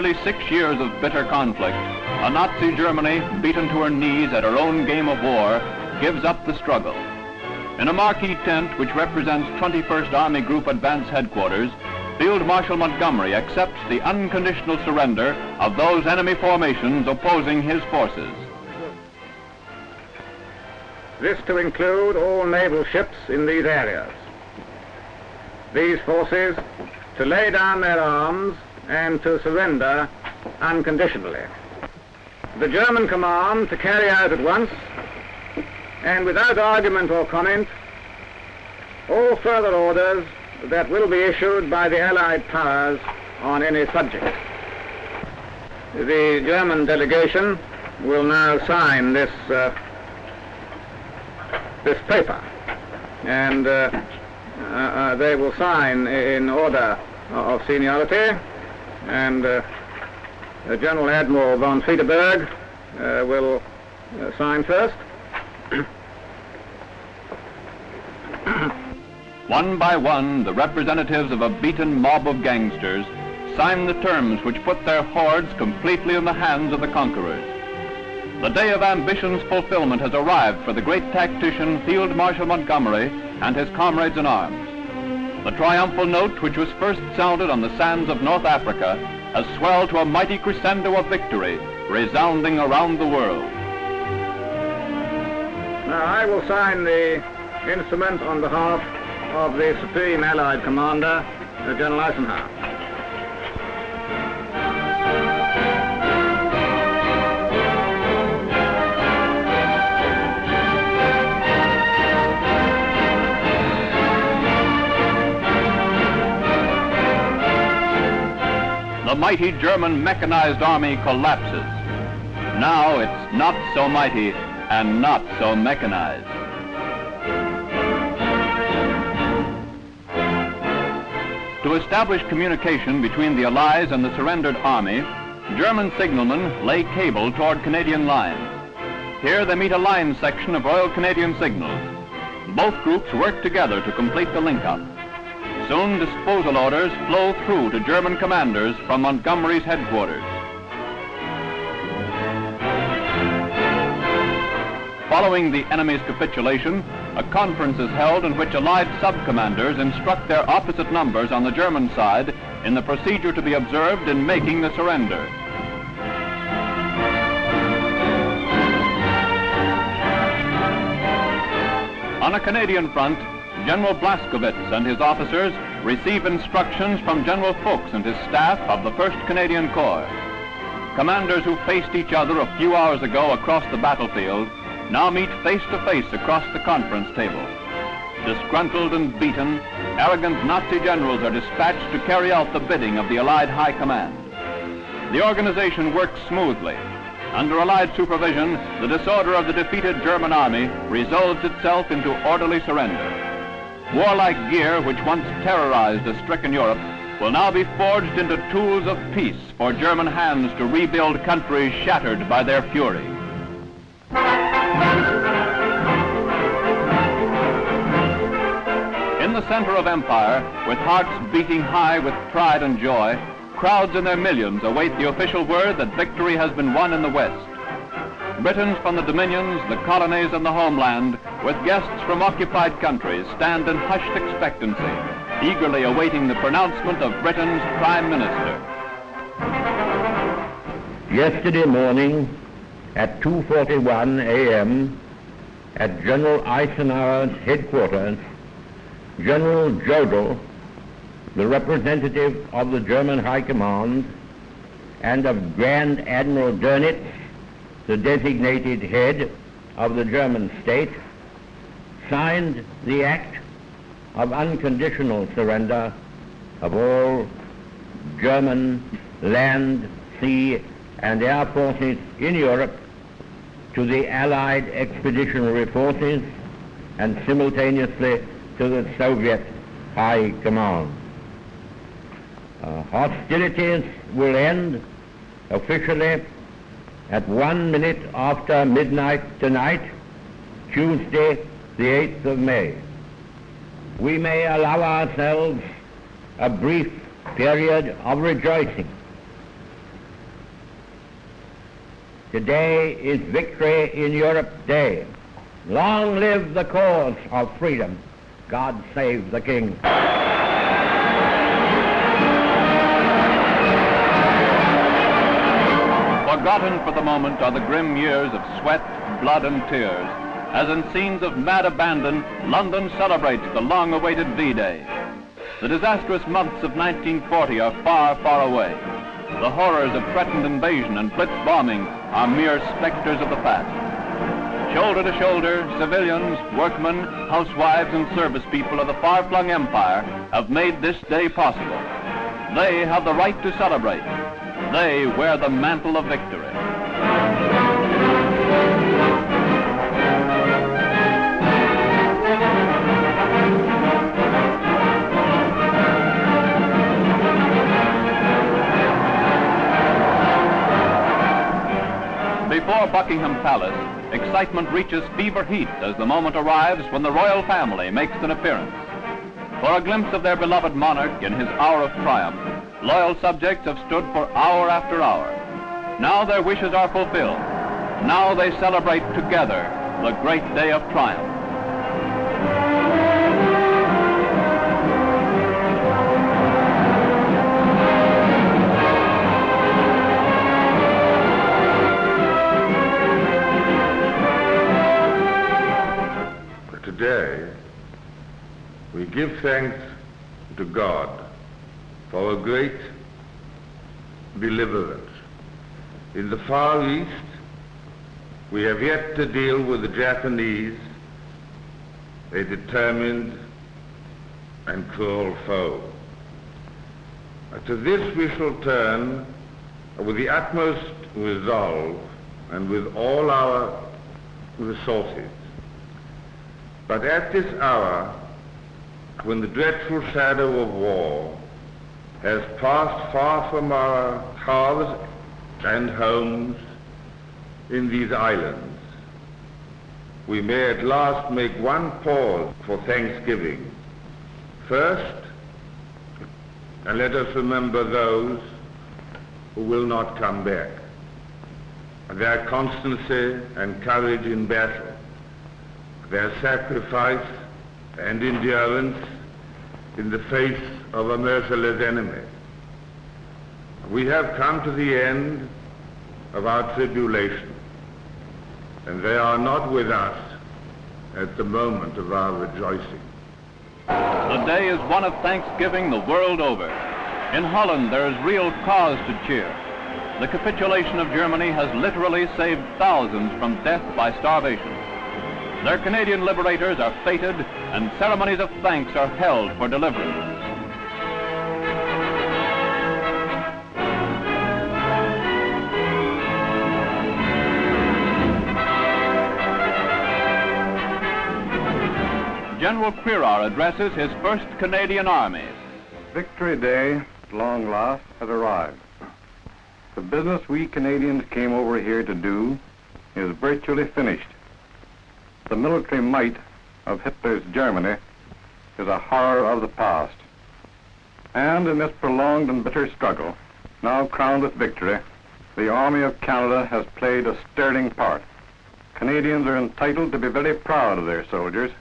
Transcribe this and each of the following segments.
nearly 6 years of bitter conflict, a Nazi Germany, beaten to her knees at her own game of war, gives up the struggle. In a marquee tent which represents 21st Army Group Advance Headquarters, Field Marshal Montgomery accepts the unconditional surrender of those enemy formations opposing his forces. This to include all naval ships in these areas. These forces to lay down their arms and to surrender unconditionally. The German command to carry out at once and without argument or comment all further orders that will be issued by the Allied powers on any subject. The German delegation will now sign this paper, and they will sign in order of seniority, and General Admiral von Friedeberg will sign first. One by one, the representatives of a beaten mob of gangsters sign the terms which put their hordes completely in the hands of the conquerors. The day of ambition's fulfillment has arrived for the great tactician Field Marshal Montgomery and his comrades in arms. The triumphal note which was first sounded on the sands of North Africa has swelled to a mighty crescendo of victory, resounding around the world. Now I will sign the instrument on behalf of the Supreme Allied Commander, General Eisenhower. The mighty German mechanized army collapses. Now it's not so mighty and not so mechanized. To establish communication between the Allies and the surrendered army, German signalmen lay cable toward Canadian lines. Here they meet a line section of Royal Canadian signals. Both groups work together to complete the link-up. Soon disposal orders flow through to German commanders from Montgomery's headquarters. Following the enemy's capitulation, a conference is held in which Allied sub-commanders instruct their opposite numbers on the German side in the procedure to be observed in making the surrender. On a Canadian front, General Blaskowitz and his officers receive instructions from General Fuchs and his staff of the 1st Canadian Corps. Commanders who faced each other a few hours ago across the battlefield now meet face to face across the conference table. Disgruntled and beaten, arrogant Nazi generals are dispatched to carry out the bidding of the Allied High Command. The organization works smoothly. Under Allied supervision, the disorder of the defeated German army resolves itself into orderly surrender. Warlike gear, which once terrorized a stricken Europe, will now be forged into tools of peace for German hands to rebuild countries shattered by their fury. In the center of empire, with hearts beating high with pride and joy, crowds in their millions await the official word that victory has been won in the West. Britons from the dominions, the colonies, and the homeland, with guests from occupied countries, stand in hushed expectancy, eagerly awaiting the pronouncement of Britain's Prime Minister. Yesterday morning, at 2:41 a.m., at General Eisenhower's headquarters, General Jodl, the representative of the German High Command, and of Grand Admiral Dönitz, the designated head of the German state, signed the act of unconditional surrender of all German land, sea, and air forces in Europe to the Allied expeditionary forces and simultaneously to the Soviet High Command. Hostilities will end officially at 1 minute after midnight tonight, Tuesday, the 8th of May. We may allow ourselves a brief period of rejoicing Today is Victory in Europe Day. Long live the cause of freedom. God save the King. Forgotten for the moment are the grim years of sweat, blood, and tears, as in scenes of mad abandon, London celebrates the long-awaited V-Day. The disastrous months of 1940 are far, far away. The horrors of threatened invasion and blitz bombing are mere specters of the past. Shoulder to shoulder, civilians, workmen, housewives, and service people of the far-flung empire have made this day possible. They have the right to celebrate. They wear the mantle of victory. Before Buckingham Palace, excitement reaches fever heat as the moment arrives when the royal family makes an appearance. For a glimpse of their beloved monarch in his hour of triumph, loyal subjects have stood for hour after hour. Now their wishes are fulfilled. Now they celebrate together the great day of triumph. Today, we give thanks to God for a great deliverance. In the Far East, we have yet to deal with the Japanese, a determined and cruel foe. To this we shall turn with the utmost resolve and with all our resources. But at this hour, when the dreadful shadow of war has passed far from our hearths and homes in these islands, we may at last make one pause for thanksgiving. First, and let us remember those who will not come back, their constancy and courage in battle, their sacrifice and endurance in the face of a merciless enemy. We have come to the end of our tribulation, and they are not with us at the moment of our rejoicing. The day is one of thanksgiving the world over. In Holland, there is real cause to cheer. The capitulation of Germany has literally saved thousands from death by starvation. Their Canadian liberators are feted, and ceremonies of thanks are held for deliverance. General Crerar addresses his 1st Canadian Army. Victory Day, at long last, has arrived. The business we Canadians came over here to do is virtually finished. The military might of Hitler's Germany is a horror of the past. And in this prolonged and bitter struggle, now crowned with victory, the Army of Canada has played a sterling part. Canadians are entitled to be very proud of their soldiers.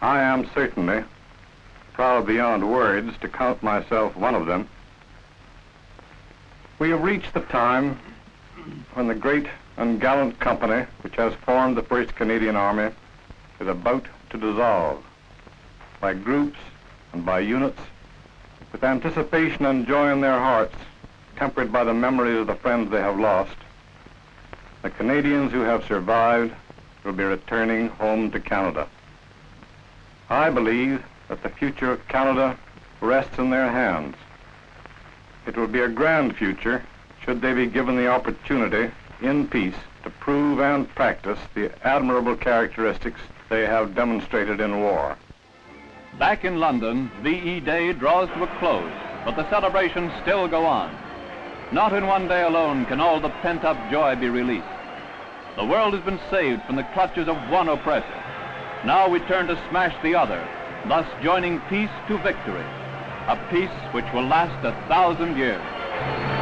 I am certainly proud beyond words to count myself one of them. We have reached the time when the great and gallant company which has formed the 1st Canadian Army is about to dissolve. By groups and by units, with anticipation and joy in their hearts, tempered by the memories of the friends they have lost, the Canadians who have survived will be returning home to Canada. I believe that the future of Canada rests in their hands. It will be a grand future should they be given the opportunity in peace to prove and practice the admirable characteristics they have demonstrated in war. Back in London, VE Day draws to a close, but the celebrations still go on. Not in one day alone can all the pent-up joy be released. The world has been saved from the clutches of one oppressor. Now we turn to smash the other, thus joining peace to victory, a peace which will last 1,000 years.